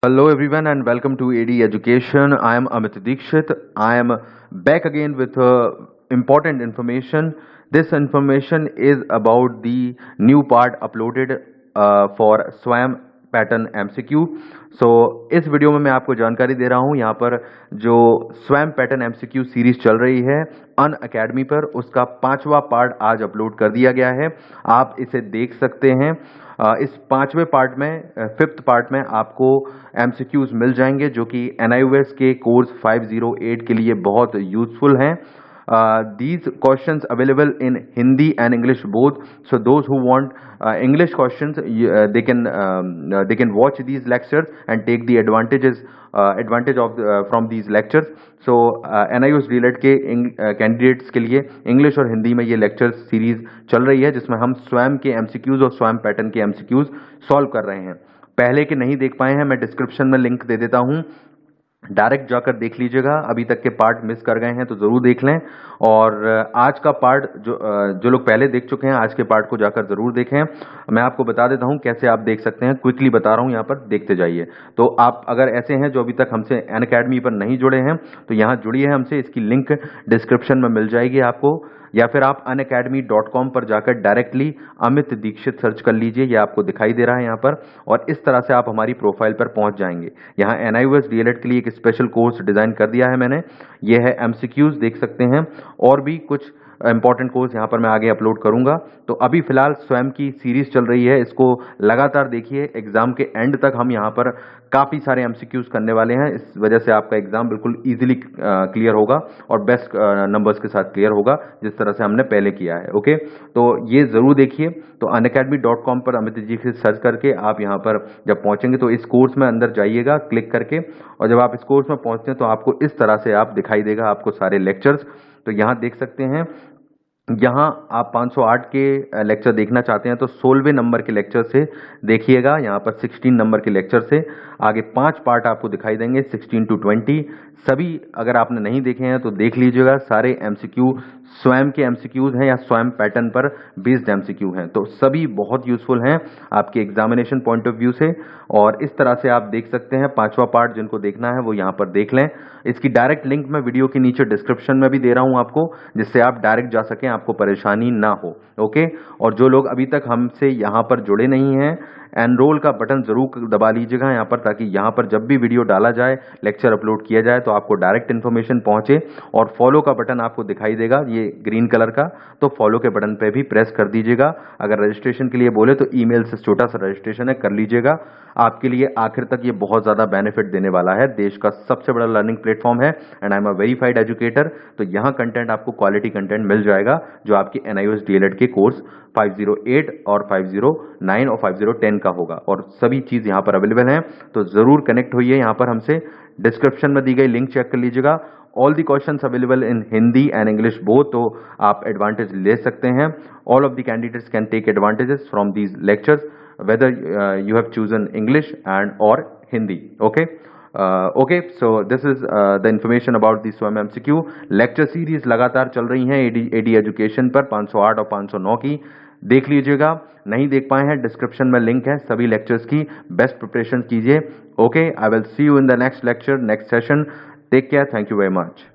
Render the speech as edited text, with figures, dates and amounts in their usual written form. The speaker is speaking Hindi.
Hello everyone and welcome to AD Education. I am Amit Dikshit. I am back again with important information. This information is about the new part uploaded for Swayam pattern MCQ. इस वीडियो में मैं आपको जानकारी दे रहा हूं यहाँ पर जो स्वयं पैटर्न MCQ सीरीज चल रही है अनअकैडमी पर, उसका 5वां पार्ट आज अपलोड कर दिया गया है। आप इसे देख सकते हैं। इस 5वें पार्ट में 5th पार्ट में आपको MCQs मिल जाएंगे जो कि NIOS के कोर्स 508 के लिए बहुत यूजफुल हैं। These questions available in Hindi and English both. So those who want English questions, they can watch these lectures and take the advantage of from these lectures. So Nios Deled के कैंडिडेट्स के लिए इंग्लिश और हिंदी में ये लेक्चर सीरीज चल रही है जिसमें हम स्वयं के MCQs और स्वयं पैटर्न के MCQs सॉल्व कर रहे हैं। पहले के नहीं देख पाए हैं, मैं डिस्क्रिप्शन में लिंक दे देता हूं, डायरेक्ट जाकर देख लीजिएगा। अभी तक के पार्ट मिस कर गए हैं तो जरूर देख लें। और आज का पार्ट जो लोग पहले देख चुके हैं, आज के पार्ट को जाकर जरूर देखें। मैं आपको बता देता हूं कैसे आप देख सकते हैं, क्विकली बता रहा हूं, यहाँ पर देखते जाइए। तो आप अगर ऐसे हैं जो अभी तक हमसे अनअकैडमी पर नहीं जुड़े हैं तो यहाँ जुड़िए हमसे, इसकी लिंक डिस्क्रिप्शन में मिल जाएगी आपको, या फिर आप unacademy.com पर जाकर डायरेक्टली अमित दीक्षित सर्च कर लीजिए, ये आपको दिखाई दे रहा है यहाँ पर, और इस तरह से आप हमारी प्रोफाइल पर पहुंच जाएंगे। यहाँ NIOS DLED के लिए एक स्पेशल कोर्स डिजाइन कर दिया है मैंने, ये है MCQs, देख सकते हैं, और भी कुछ इंपॉर्टेंट कोर्स यहाँ पर मैं आगे अपलोड करूंगा। तो अभी फिलहाल स्वयं की सीरीज चल रही है, इसको लगातार देखिए। एग्जाम के एंड तक हम यहाँ पर काफी सारे MCQs करने वाले हैं, इस वजह से आपका एग्जाम बिल्कुल इजीली क्लियर होगा और बेस्ट नंबर्स के साथ क्लियर होगा जिस तरह से हमने पहले किया है। ओके, तो ये जरूर देखिए। तो unacademy.com पर अमित जी से सर्च करके आप यहाँ पर जब पहुंचेंगे तो इस कोर्स में अंदर जाइएगा क्लिक करके, और जब आप इस कोर्स में पहुंचते हैं तो आपको इस तरह से आप दिखाई देगा आपको सारे लेक्चर्स। तो यहाँ देख सकते हैं, यहाँ आप 508 के लेक्चर देखना चाहते हैं तो 16वें नंबर के लेक्चर से देखिएगा। यहाँ पर 16 नंबर के लेक्चर से आगे 5 पार्ट आपको दिखाई देंगे, 16 to 20। सभी अगर आपने नहीं देखे हैं तो देख लीजिएगा। सारे MCQ स्वयं के MCQs हैं या स्वयं पैटर्न पर बेस्ड MCQ हैं, तो सभी बहुत यूजफुल हैं आपके एग्जामिनेशन पॉइंट ऑफ व्यू से। और इस तरह से आप देख सकते हैं। 5वां पार्ट जिनको देखना है वो यहाँ पर देख लें। इसकी डायरेक्ट लिंक मैं वीडियो के नीचे डिस्क्रिप्शन में भी दे रहा हूँ आपको, जिससे आप डायरेक्ट जा सकें, आपको परेशानी ना हो। ओके, और जो लोग अभी तक हमसे यहाँ पर जुड़े नहीं हैं, एनरोल का बटन जरूर दबा लीजिएगा यहाँ पर, ताकि यहाँ पर जब भी वीडियो डाला जाए, लेक्चर अपलोड किया जाए तो आपको डायरेक्ट इन्फॉर्मेशन पहुंचे। और फॉलो का बटन आपको दिखाई देगा ये ग्रीन कलर का, तो फॉलो के बटन पे भी प्रेस कर दीजिएगा। अगर रजिस्ट्रेशन के लिए बोले तो ईमेल से छोटा सा रजिस्ट्रेशन है, कर लीजिएगा। आपके लिए आखिर तक ये बहुत ज्यादा बेनिफिट देने वाला है। देश का सबसे बड़ा लर्निंग प्लेटफॉर्म है and I am a verified educator. तो यहाँ कंटेंट आपको क्वालिटी कंटेंट मिल जाएगा जो आपके NIOS DLED के कोर्स 508 और 509 और 5010 का होगा, और सभी चीज यहाँ पर अवेलेबल हैं। तो जरूर कनेक्ट होइए यहाँ पर हमसे। डिस्क्रिप्शन में दी गई लिंक चेक कर लीजिएगा। All the questions available in Hindi and English both, तो आप एडवांटेज ले सकते हैं। All of the candidates can take advantages from these lectures whether you have chosen English and or Hindi. Okay, so this is the information about the Swayam MCQ lecture series लगातार चल रही हैं AD एजुकेशन पर 508 और 509 की, देख लीजिएगा। नहीं देख पाए हैं, डिस्क्रिप्शन में लिंक है सभी लेक्चर्स की, बेस्ट प्रिपरेशन कीजिए। Okay, I will see you in the next lecture, next session. Take care, thank you very much.